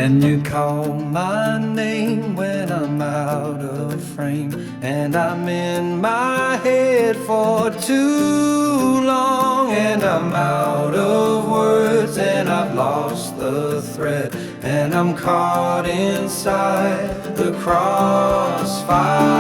And you call my name when I'm out of frame, and I'm in my head for too long, and I'm out of words and I've lost the thread, and I'm caught inside the crossfire.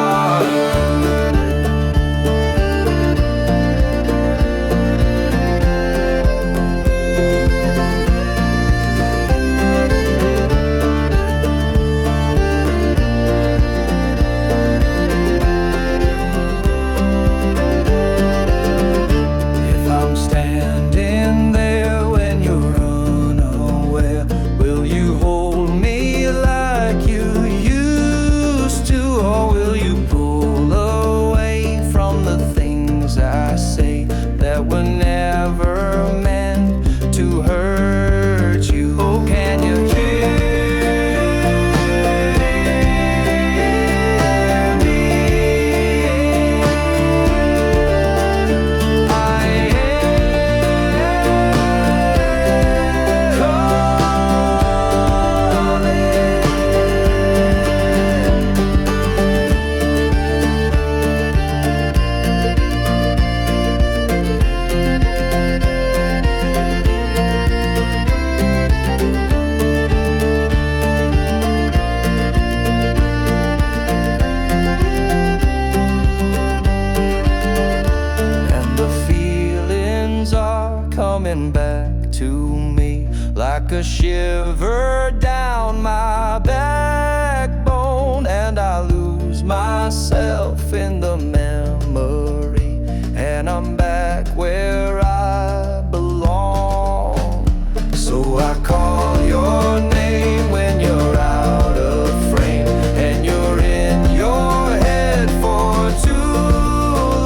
A shiver down my backbone, and I lose myself in the memory, and I'm back where I belong. So I call your name when you're out of frame, and you're in your head for too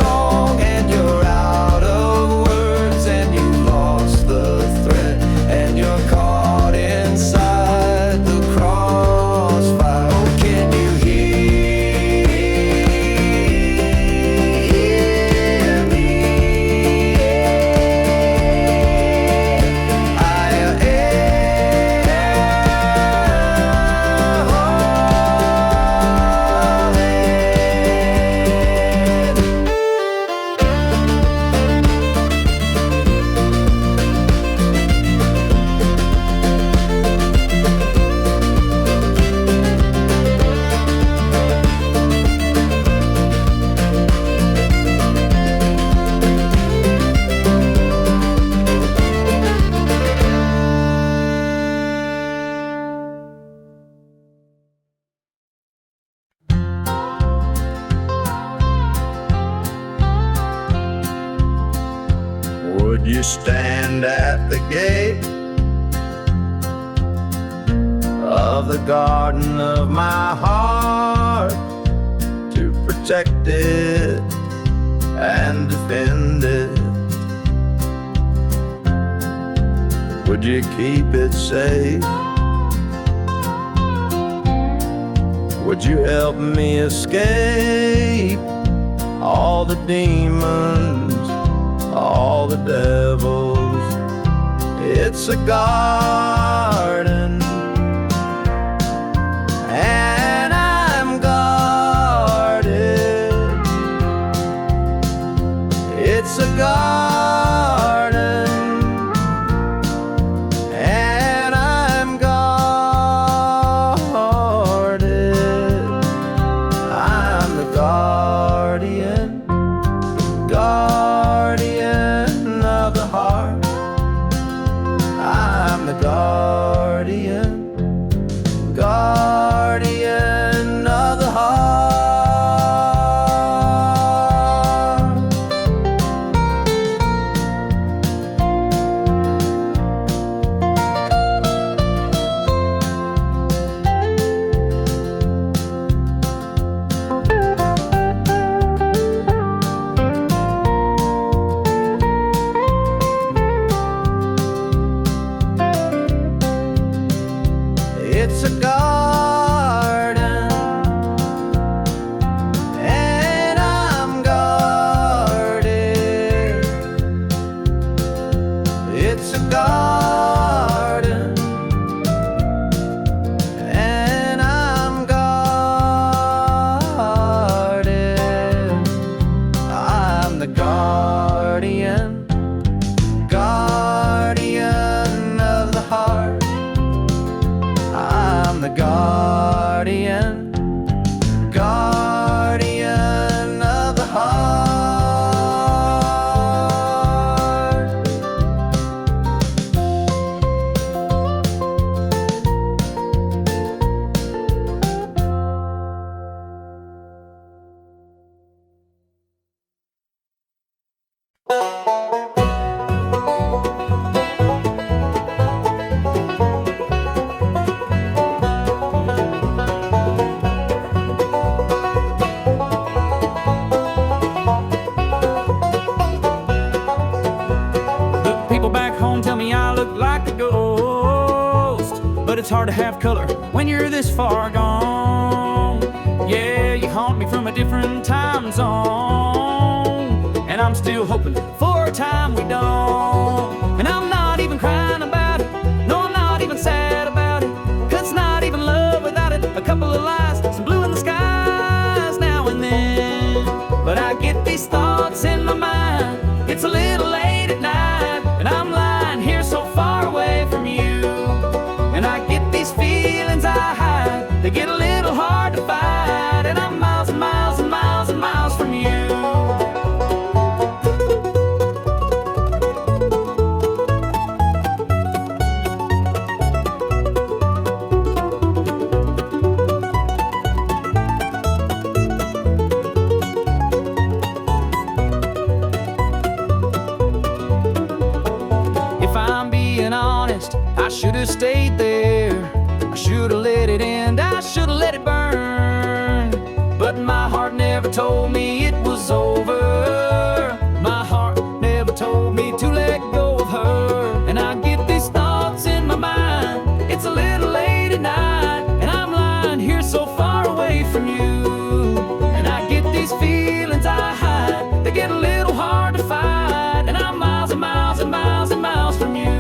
long, and you're out of words and you lost the thread, and you're caught inside the crossfire. Oh, can you hear me? I am Would you stand at the gate of the garden of my heart to protect it and defend it? Would you keep it safe? Would you help me escape all the demons, all the devils? It's a garden, and I'm guarded. It's a garden, and I'm guarded. I'm the guardian, guardian of the heart. I'm the guardian, guardian of the heart. it's hard to have color when you're this far gone. Yeah, you haunt me from a different time zone, and I'm still hoping for a time we don't. And I'm not even crying about it, no, I'm not even sad about it, 'cause it's not even love without it. A couple of lies, some blue in the skies now and then. But I get these thoughts in my mind, it's a little late at night, and I'm lying here so far away from you. And I get these feelings I hide, they get a little hard to fight, and I'm miles and miles and miles and miles from you. If I'm being honest, I should have stayed there. I should have let it end, I should have let it burn. But my heart never told me it was over. My heart never told me to let go of her. And I get these thoughts in my mind, it's a little late at night, and I'm lying here so far away from you. And I get these feelings I hide, they get a little hard to fight, and I'm miles and miles and miles and miles from you.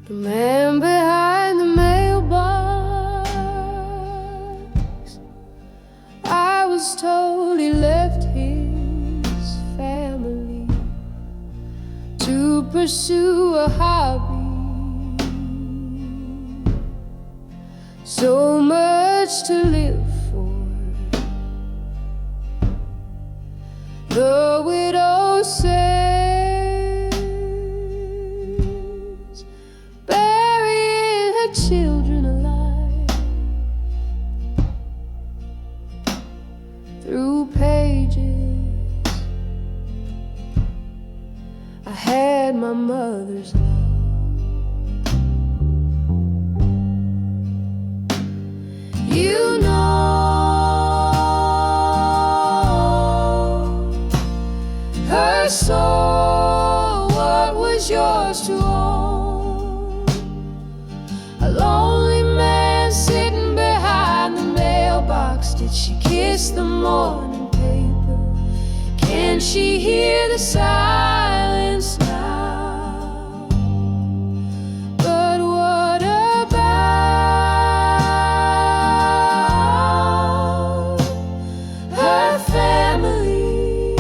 The man behind the mailbox, I was told he left his family to pursue a hobby. So much to live for. The widow says, children alive through pages I had my mother's love. You know her soul, what was yours to own? A lonely man sitting behind the mailbox. Did she kiss the morning paper? Can she hear the silence now? But what about her family?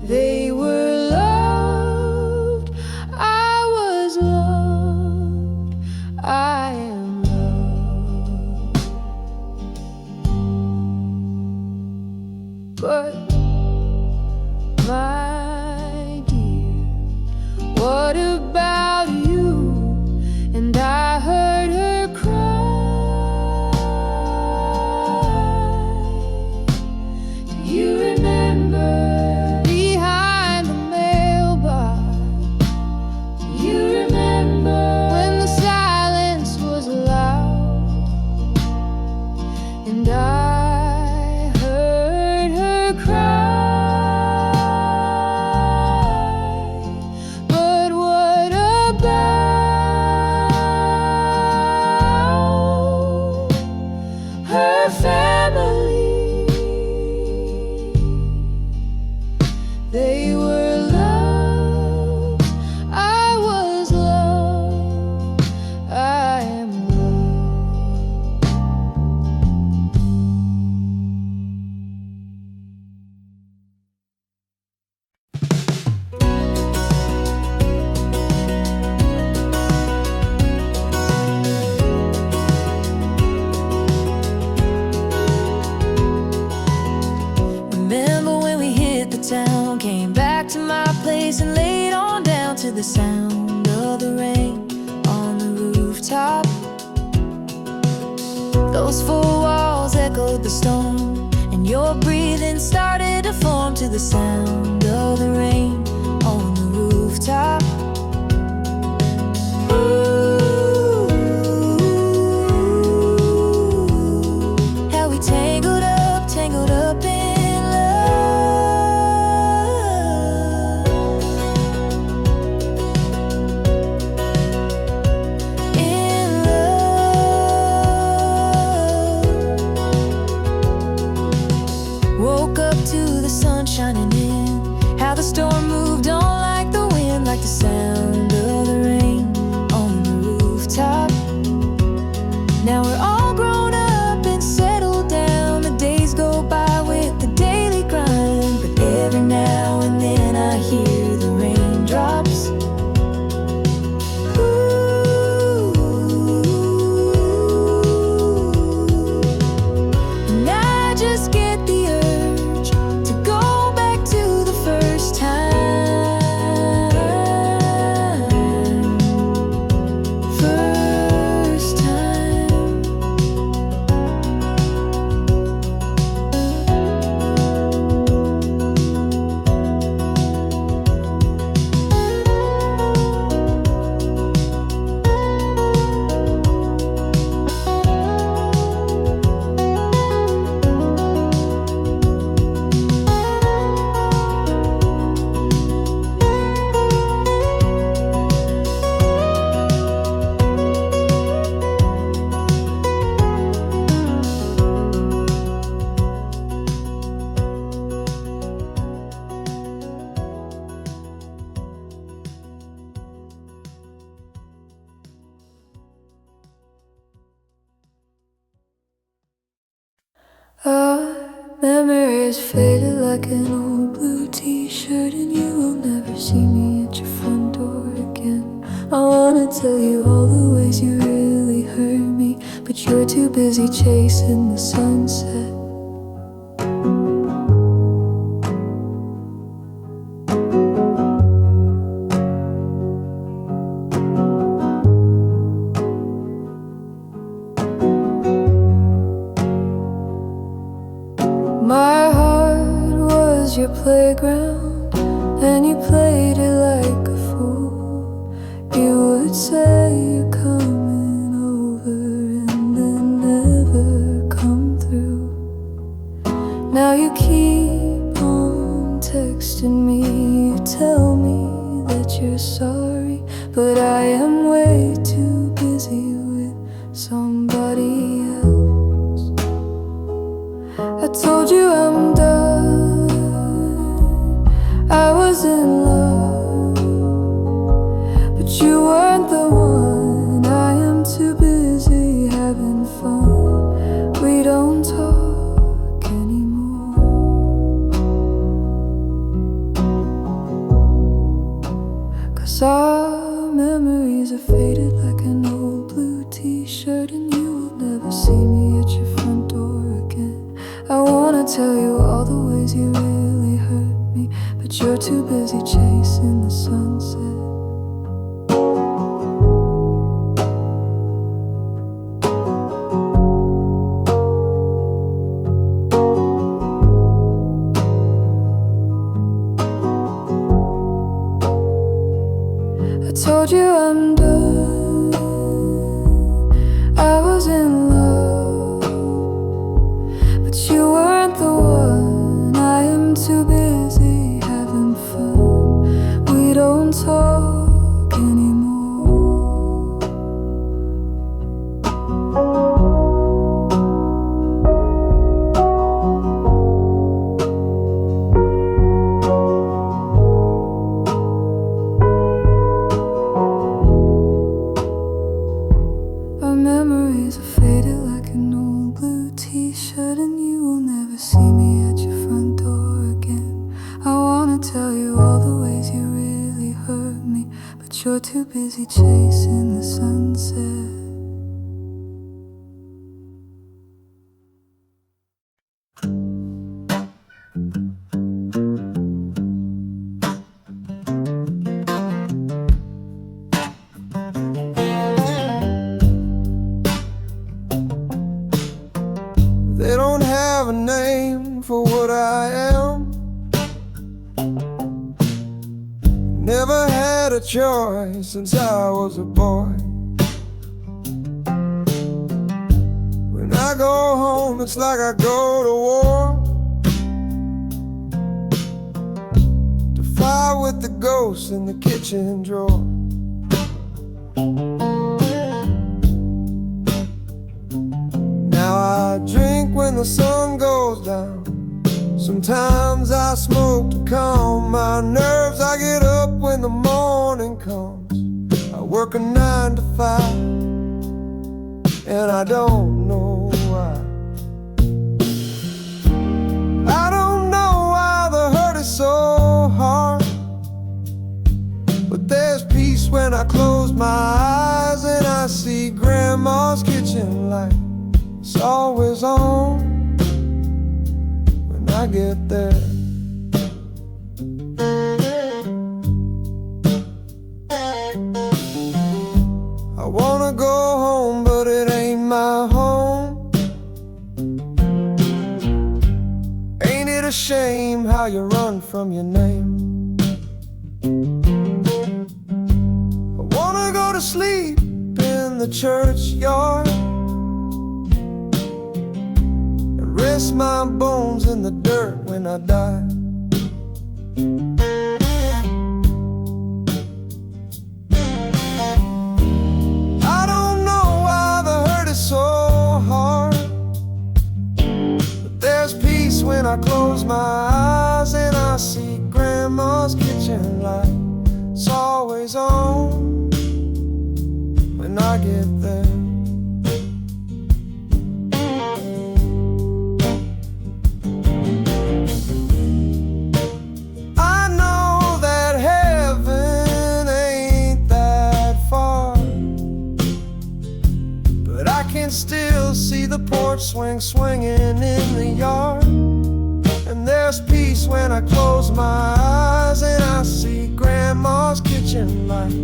They were loved, I am loved. But Those four walls echoed the stone, and your breathing started to form to the sound of the rain on the rooftop. Ooh, how we tangled up in love. In love. Woke up to the sun shining in, how the storm moved on like the wind, like the sound of the rain on the rooftop. Now we're all grown up and settled down. The days go by with the daily grind, but every now and then I hear the raindrops. Ooh, and I just get the urge to go back to the first time. First time. Our memories faded like an old blue t-shirt, and you will never see me at your front door again. I wanna tell you all the ways you really hurt me, but you're too busy chasing the sunset. My heart was your playground, and you played it like a fool. You would say you're coming over and then never come through. Now you keep on texting me, you tell me that you're sorry, but I am way too busy with somebody else. I told you I'm done, I was in love, but you weren't the one. I am too busy having fun. We don't talk anymore, 'cause our memories are faded like an old blue t-shirt, and you will never see me at your front door again. I wanna tell you all the ways you really hurt me, but you're too busy chasing the sunset. I told you I'm done, I was in love, but you weren't the one. I am too busy having fun. We don't talk anymore. Our memories are faded like an old blue t-shirt, and you will never see me at your front door again. I wanna tell you all the ways you really hurt me, but you're too busy chasing the sunset. have a name for what I am. Never had a choice since I was a boy. When I go home, it's like I go to war, to fight with the ghosts in the kitchen drawer. Now I drink when the sun goes down. Sometimes I smoke to calm my nerves. I get up when the morning comes. I work a 9 to 5, and I don't know why. I don't know why the hurt is so hard, but there's peace when I close my eyes and I see Grandma's kitchen light. It's always on when I get there. I wanna go home, but it ain't my home. Ain't it a shame how you run from your name? I wanna go to sleep in the churchyard, rest my bones in the dirt when I die. I don't know why the hurt is so hard, but there's peace when I close my eyes and I see Grandma's kitchen light. It's always on when I get there. Still see the porch swing swinging in the yard, and there's peace when I close my eyes and I see Grandma's kitchen light.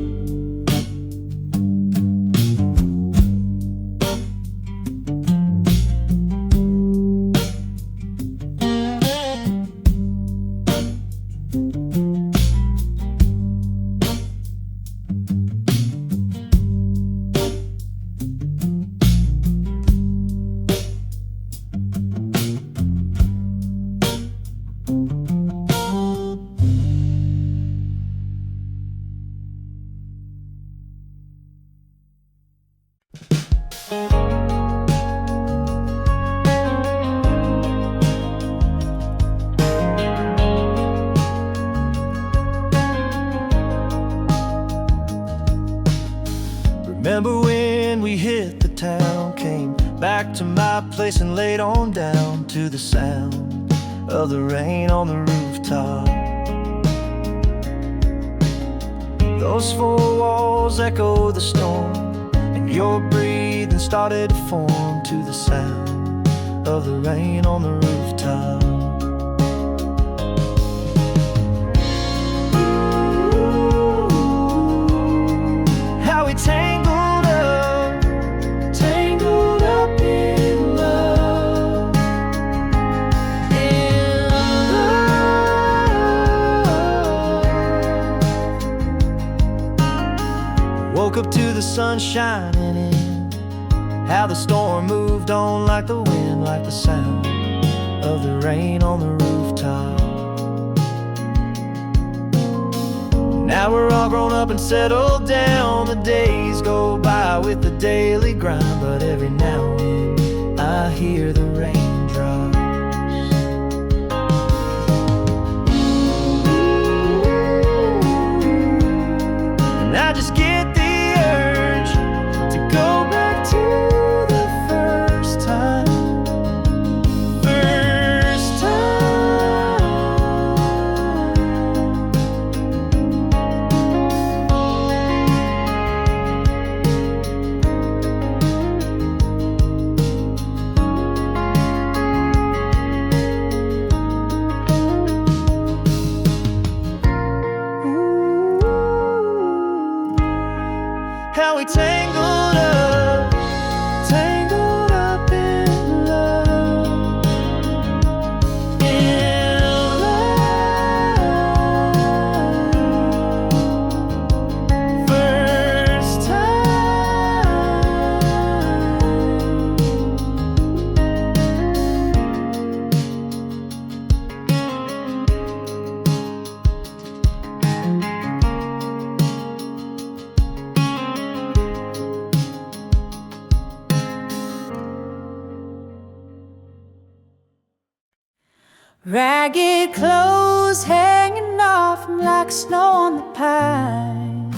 Remember when we hit the town, came back to my place and laid on down to the sound of the rain on the rooftop. Those four walls echo the storm, and your breathing started to form to the sound of the rain on the rooftop. How we tangled up in love, in love. Woke up to the sun shining in, how the storm moved on like the wind, like the sound of the rain on the rooftop. Now we're all grown up and settled down. The days go by with the daily grind, but every now and then I hear the raindrops. And I just get the urge to go back to the first time. Ragged clothes hanging off him like snow on the pines.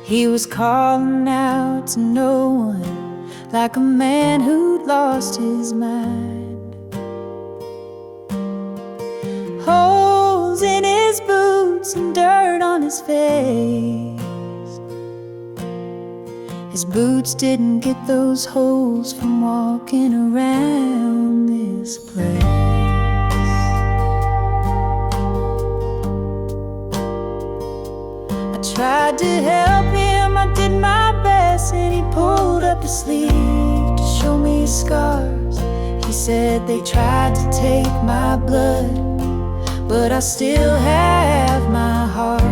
He was calling out to no one, like a man who'd lost his mind. Holes in his boots and dirt on his face. His boots didn't get those holes from walking around this place. I tried to help him, I did my best, and he pulled up his sleeve to show me his scars. He said they tried to take my blood, but I still have my heart.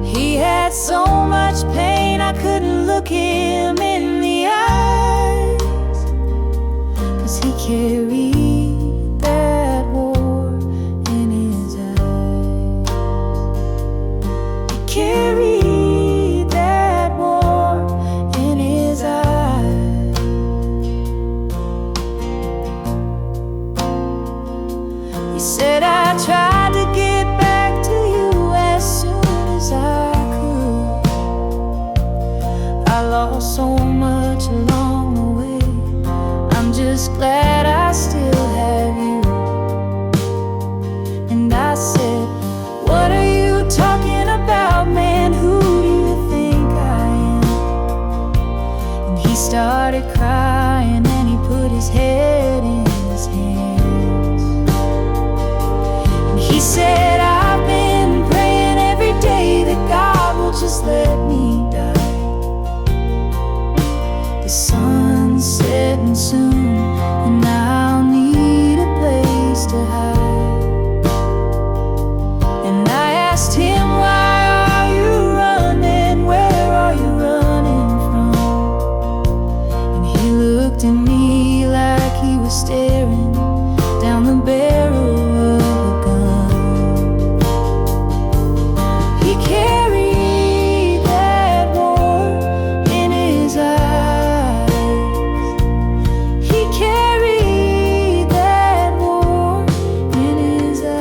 He had so much pain I couldn't look him in the eyes, 'cause he carried that war in his eyes. He carried that war in his eyes. He said, I tried to get back to you as soon as I could. I lost so much along the way. I'm just glad I still have you. And I said, what are you talking about, man? Who do you think I am? And he started crying and he put his head in his hands. And he said, I've been praying every day that God will just let me die. The sun's setting soon, and I'll need a place to hide. And I asked him, why are you running? Where are you running from? And he looked at me like he was staring down the barrel of a gun. He carried that war in his eyes. He carried that war in his eyes.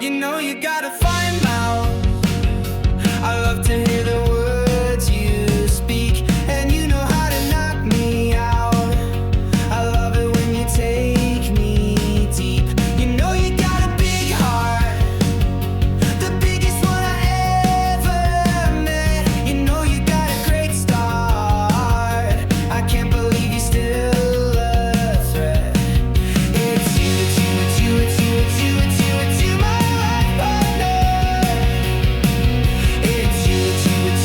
You know you gotta find out. I love to hear the words you speak, and you know how to knock me out. I love it when you take me deep. You know you got a big heart, the biggest one I ever met. You know you got a great start. I can't believe you're still a threat. It's you, it's you, it's you, it's you, it's you, it's you, it's you, my life partner. It's you, it's you, it's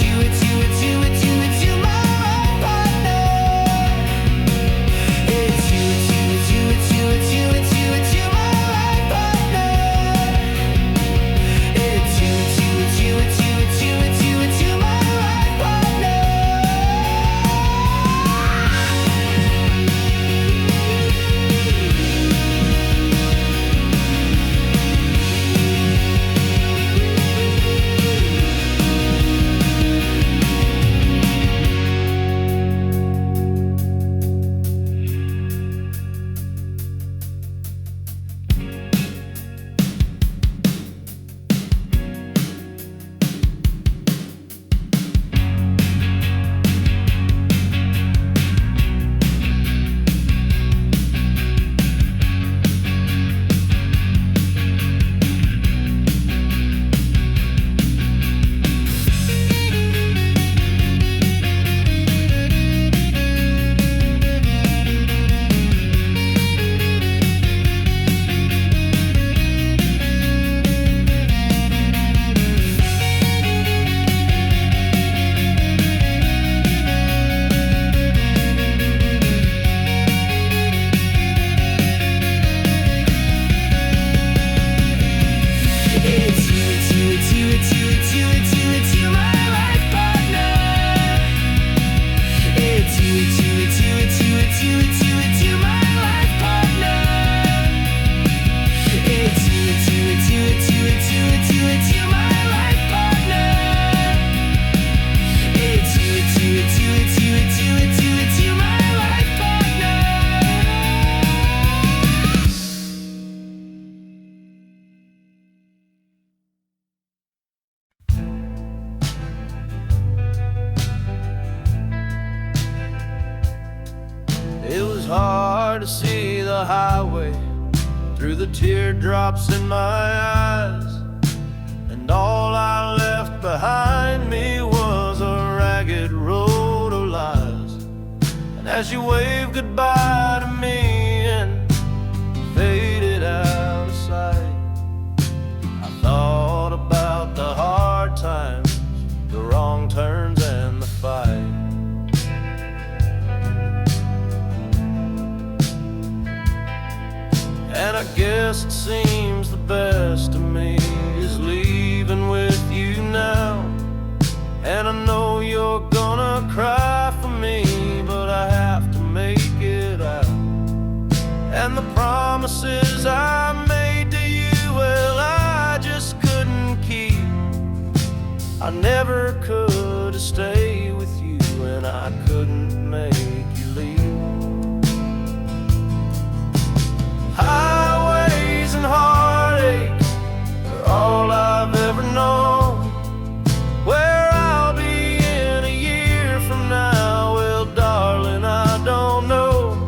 hard to see the highway through the teardrops in my eyes, and all I left behind me was a ragged road of lies. And as you waved goodbye to me and faded out of sight, I thought about the hard times, the wrong turns and the fight. And I guess it seems the best to me is leaving with you now. And I know you're gonna cry for me, but I have to make it out. And the promises I made to you, well, I just couldn't keep. I never could have stayed with you, and I couldn't make you leave. Highways and heartache are all I've ever known. Where I'll be in a year from now, well, darling, I don't know.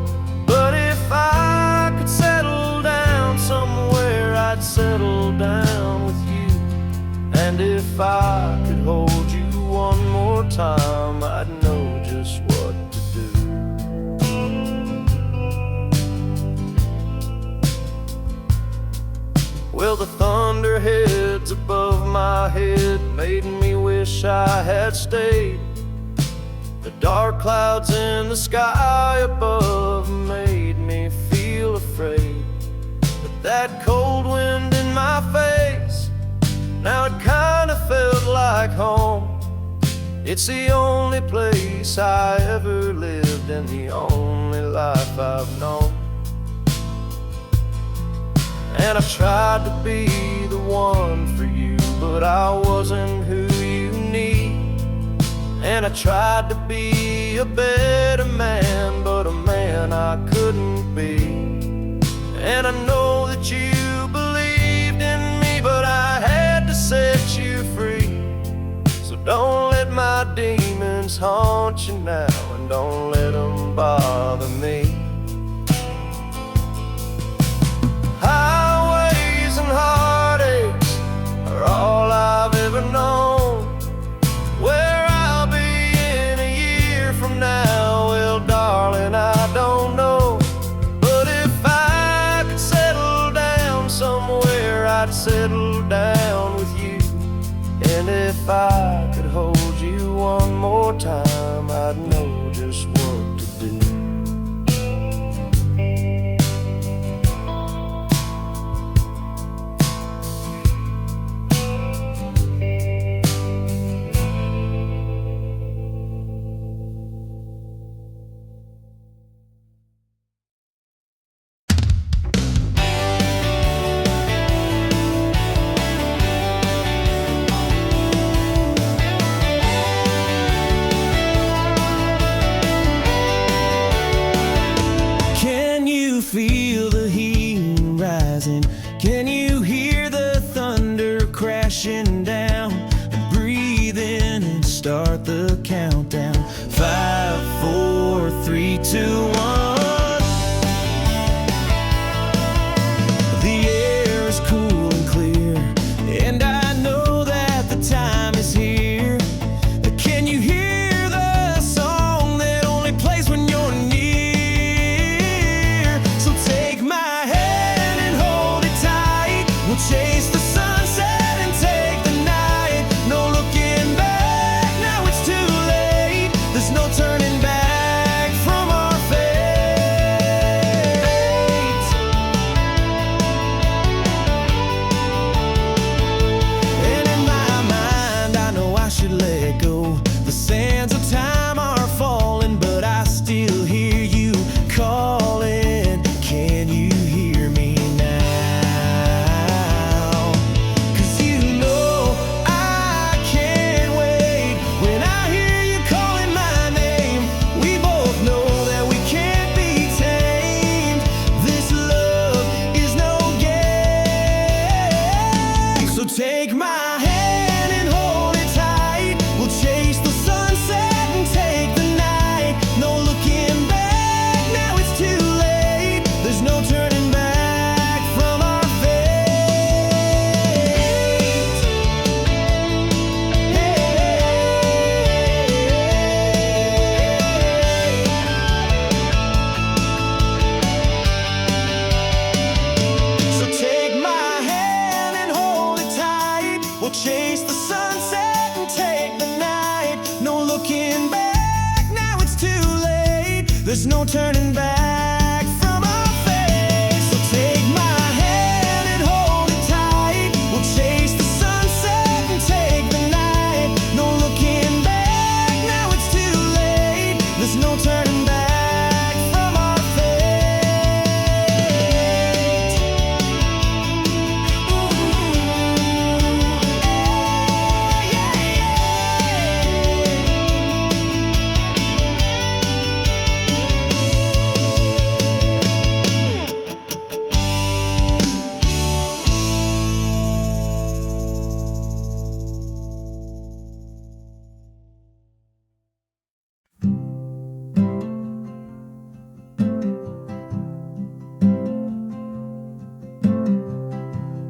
But if I could settle down somewhere, I'd settle down with you. And if I could hold you one more time, I'd know just what to do. Well, the thunderheads above my head made me wish I had stayed. The dark clouds in the sky above made me feel afraid. But that cold wind in my face, now it kinda felt like home. It's the only place I ever lived and the only life I've known. And I tried to be the one for you, but I wasn't who you need. And I tried to be a better man, but a man I couldn't be. And I know that you believed in me, but I had to set you free. So don't let my demons haunt you now, and don't let them bother me. Highways and heartaches are all I've ever known. Where I'll be in a year from now, well, darling, I don't know. But if I could settle down somewhere, I'd settle down with you. And if I could hold you one more time, I'd know just what to do. Feel the heat rising. Can you hear the thunder crashing down? Breathe in and start the countdown. 5, 4, 3, 2, 1. The air is cool and clear, and I know that the time is here. Can you hear the song that only plays when you're near? Chase the sunset and take the night. No looking back, now it's too late. There's no turning back from our fate. And in my mind, I know I should let go. The sands of time are falling, but I still hear you calling. Can you hear me now? Take my hand and hold it tight. We'll chase the sunset and take the night. No looking back, now it's too late. We'll chase the sunset and take the night. No looking back, now it's too late. There's no turning back from our fate. So take my hand and hold it tight. We'll chase the sunset and take the night. No looking back, now it's too late. There's no turning back from our fate.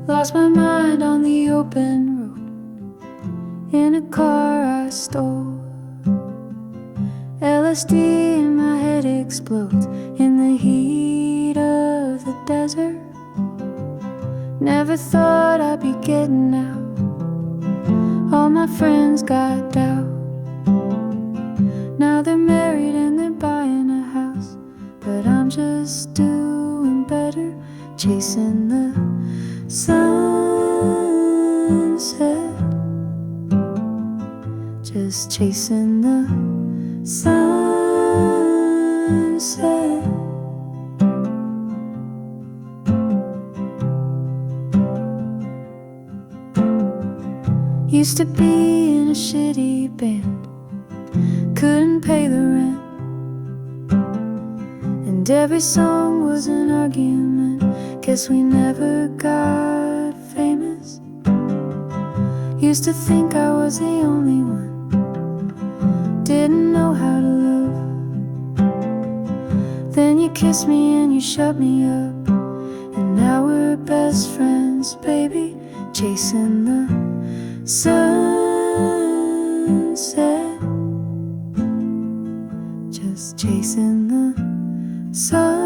Lost my mind on the open road in a car I stole. LSD in my head explodes in the heat of the desert. Never thought I'd be getting out. All my friends got doubt. Now they're married and they're buying a house, but I'm just doing better, chasing the sunset, just chasing the sunset. Used to be in a shitty band, couldn't pay the rent, and every song was an argument. Guess we never got famous. Used to think I was the only one, didn't know how to love. Then you kissed me and you shut me up, and now we're best friends, baby, chasing the sunset, just chasing the sunset.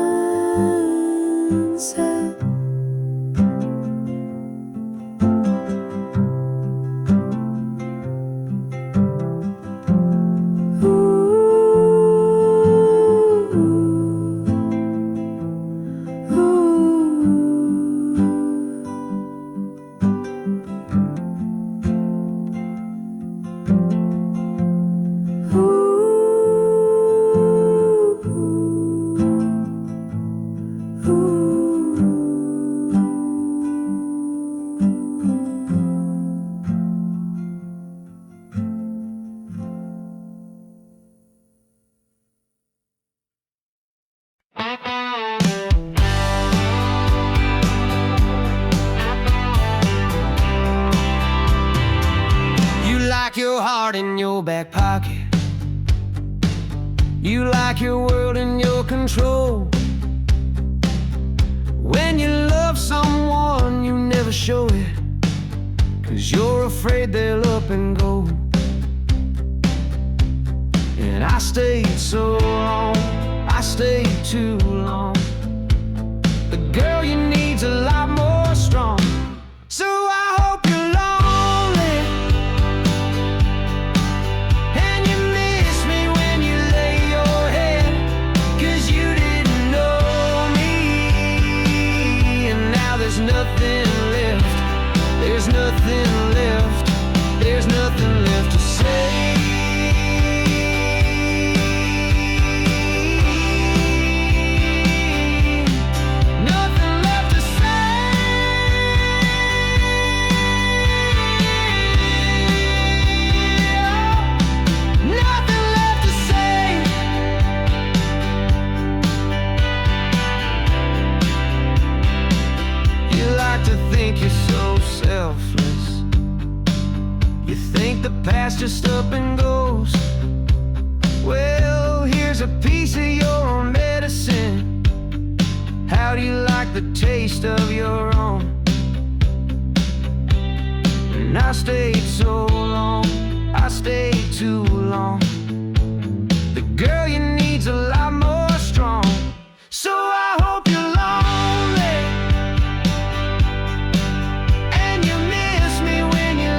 Like your heart in your back pocket. You like your world in your control. When you love someone, you never show it, 'cause you're afraid they'll up and go. And I stayed so long, I stayed too long. The girl you need's a lot more strong. So I hope you're lonely, and you miss me when you lay your head, 'cause you didn't know me. And now there's nothing left, there's nothing left, there's nothing left to say. You're so selfless. You think the past just up and goes. Well, here's a piece of your own medicine. How do you like the taste of your own? And I stayed so long, I stayed too long. The girl you need's a lot more strong. So I hope you're lonely, and you miss me when you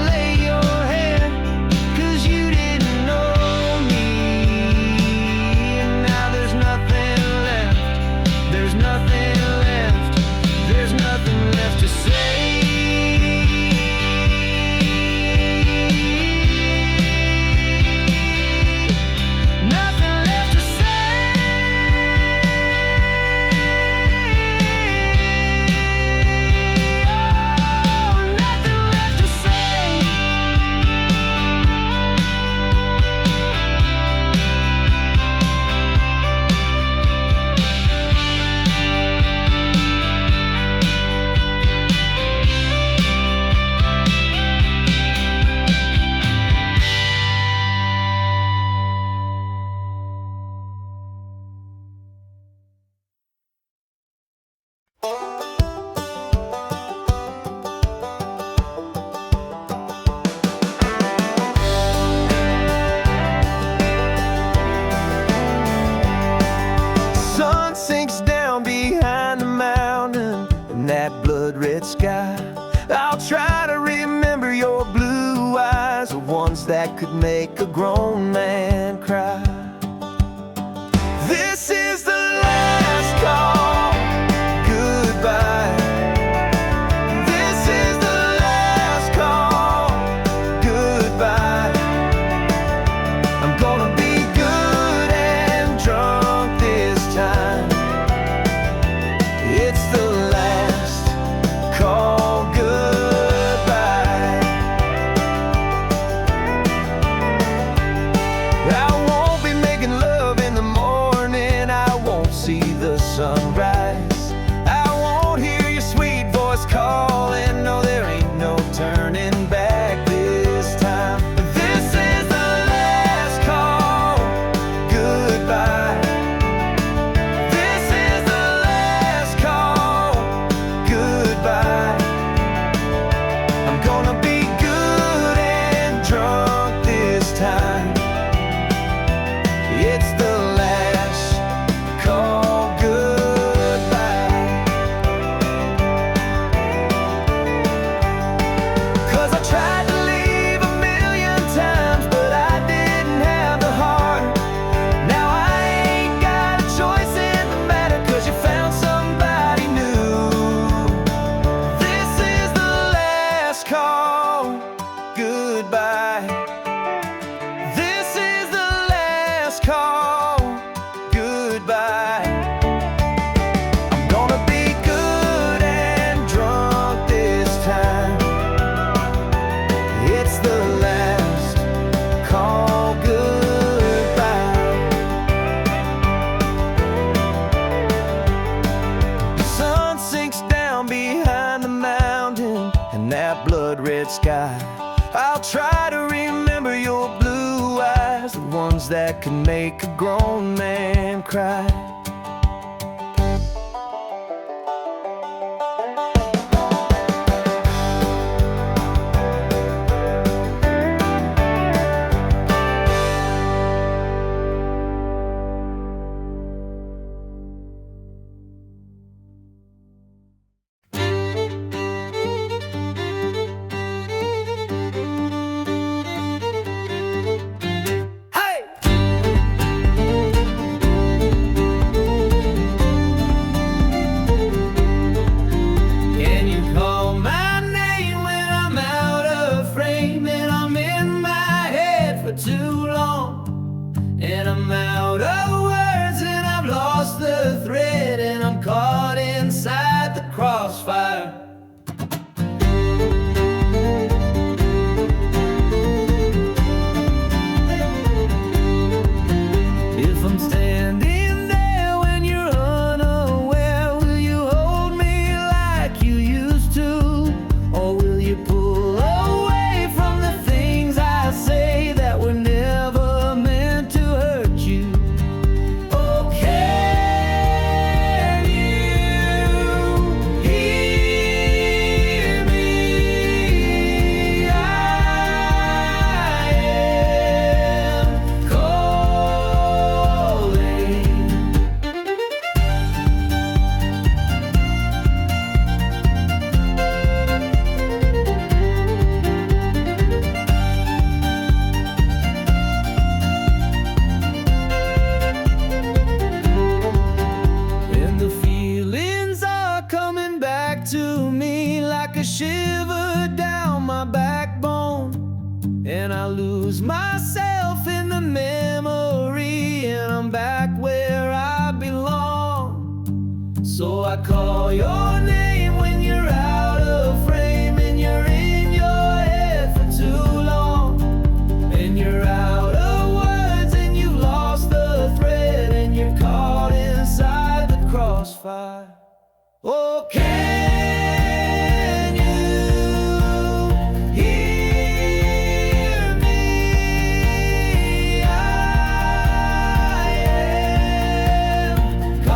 ones that could make a grown man cry. This is the last call, goodbye. This is the last call, goodbye. I'm gonna be good and drunk this time. It's the last call, goodbye. I won't be making love in the morning, I won't see the sunrise, I won't hear your sweet voice calling. No, there ain't no turning back this time. This is the last call, goodbye. This is the last call, goodbye. I'm gonna be good and drunk this time. It's the last call, goodbye. 'Cause I tried to leave a million times, but I didn't have the heart. Now I ain't got a choice in the matter, 'cause you found somebody new. This is the last call, goodbye. This is the last call, goodbye. I'm gonna be good and drunk this time. It's the last call, goodbye. The sun sinks down behind the mountain and that blood-red sky. I'll try to remember your blue eyes, the ones that can make a grown man cry. Hey! Can you call my name when I'm out of frame and I'm in my head for too long? And I'm out of words and I've lost the thread and I'm caught inside the crossfire. If I'm standing there when you're unaware, will you hold me like you used to? Or will you pull away from the things I say that were never meant to hurt you? Oh, can you hear me? I am calling. And the feelings are coming back to me like a shiver down my backbone. And I lose myself in the memory, and I'm back where I belong. So I call your name when you're out of frame and you're in your head for too long. And you're out of words and you've lost the thread and you're caught inside the crossfire. Oh, can you hear me? I am calling.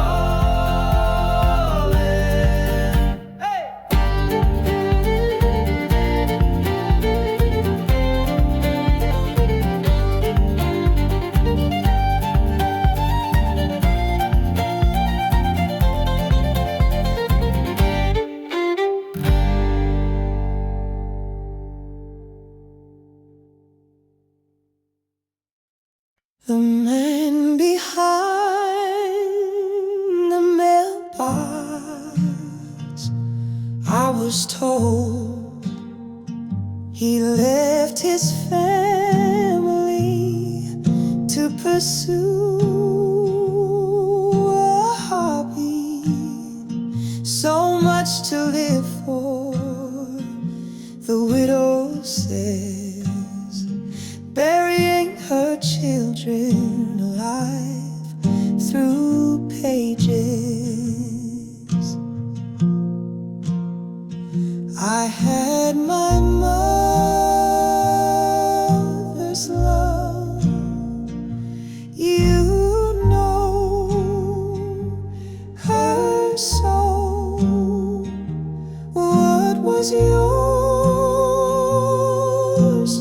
was told he left his family to pursue a hobby. So much to live for, the widow says, burying her children alive through pages. I had my mother's love, you know her soul. What was yours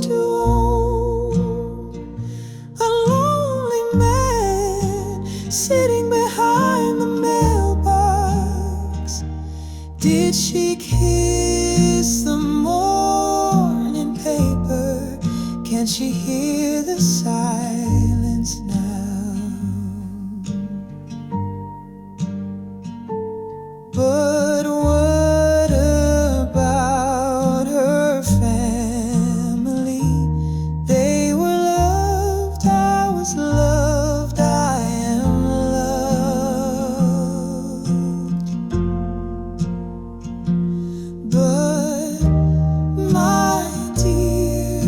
to own? A lonely man sitting behind the mailbox. Did she kiss the morning paper? Can she hear the silence now? But what about her family? They were loved, I was loved, I am loved. But my dear,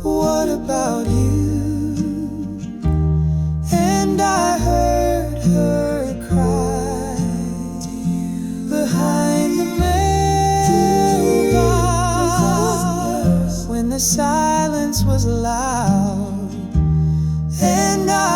what about you? And I heard her cry behind the mailbox when the silence was loud. And I